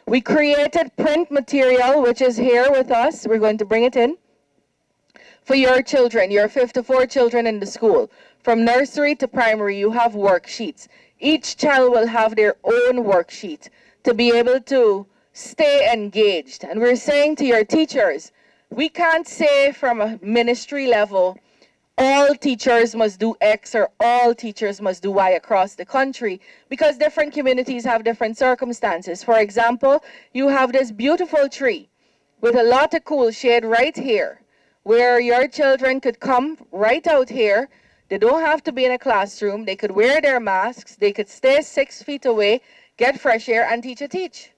We created print material, which is here with us. We're going to bring it in for your children, your 54 children in the school. From nursery to primary, you have worksheets. Each child will have their own worksheet to be able to stay engaged. And we're saying to your teachers, we can't say from a ministry level, all teachers must do X or all teachers must do Y across the country, because different communities have different circumstances. For example, you have this beautiful tree with a lot of cool shade right here, where your children could come right out here. They don't have to be in a classroom. They could wear their masks. They could stay 6 feet away, get fresh air, and teach.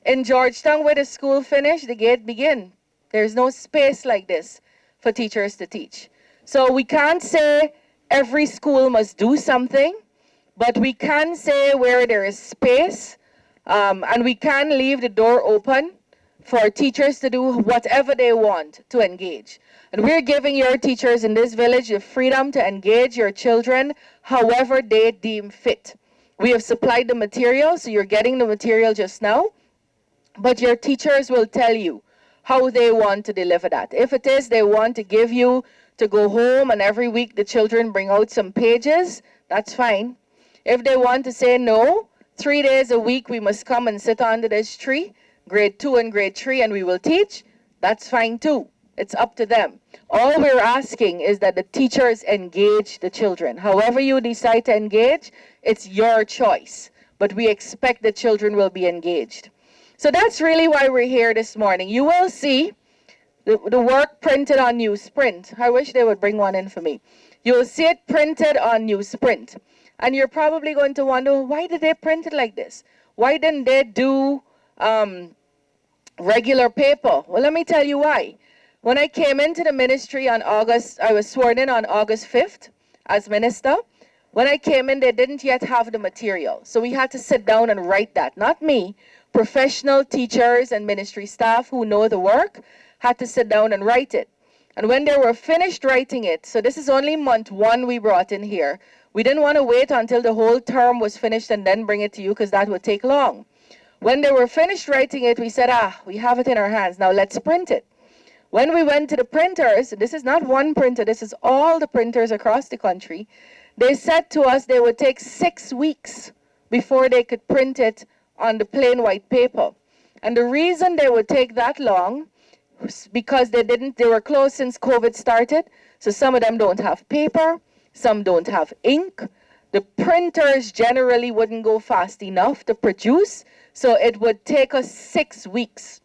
In Georgetown, where the school finished, the gate begin. There's no space like this for teachers to teach. So we can't say every school must do something, but we can say where there is space, and we can leave the door open for teachers to do whatever they want to engage. And we're giving your teachers in this village the freedom to engage your children however they deem fit. We have supplied the material, so you're getting the material just now, but your teachers will tell you how they want to deliver that. If it is they want to give you to go home and every week the children bring out some pages, that's fine. If they want to say no, 3 days a week we must come and sit under this tree, grade 2 and grade 3, and we will teach, that's fine too. It's up to them. All we're asking is that the teachers engage the children. However you decide to engage, it's your choice. But we expect the children will be engaged. So that's really why we're here this morning. You will see the work printed on newsprint. I wish they would bring one in for me. You'll see it printed on newsprint. And you're probably going to wonder, why did they print it like this? Why didn't they do regular paper? Well, let me tell you why. When I came into the ministry on August, I was sworn in on August 5th as minister. When I came in, they didn't yet have the material. So we had to sit down and write that. Not me. Professional teachers and ministry staff who know the work had to sit down and write it. And when they were finished writing it, so this is only month 1 we brought in here. We didn't want to wait until the whole term was finished and then bring it to you, because that would take long. When they were finished writing it, we said, we have it in our hands, now let's print it. When we went to the printers, this is not one printer, this is all the printers across the country, they said to us they would take 6 weeks before they could print it on the plain white paper. And the reason they would take that long was because they were closed since COVID started. So some of them don't have paper, some don't have ink. The printers generally wouldn't go fast enough to produce, so it would take us 6 weeks.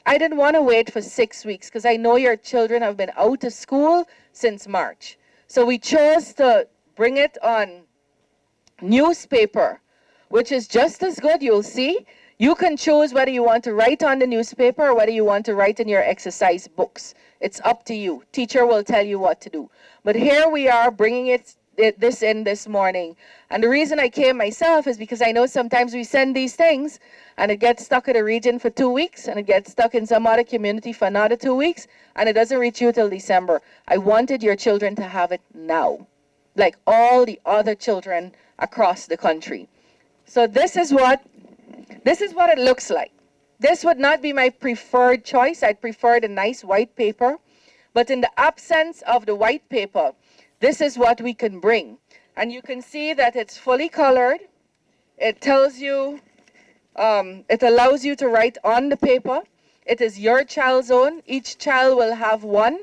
I didn't want to wait for 6 weeks because I know your children have been out of school since March. So we chose to bring it on newspaper, which is just as good, you'll see. You can choose whether you want to write on the newspaper or whether you want to write in your exercise books. It's up to you. Teacher will tell you what to do. But here we are bringing this in this morning. And the reason I came myself is because I know sometimes we send these things and it gets stuck in a region for 2 weeks and it gets stuck in some other community for another 2 weeks and it doesn't reach you till December. I wanted your children to have it now, like all the other children across the country. So this is what it looks like. This would not be my preferred choice. I'd prefer the nice white paper. But in the absence of the white paper, this is what we can bring. And you can see that it's fully colored. It tells you, it allows you to write on the paper. It is your child's own. Each child will have one.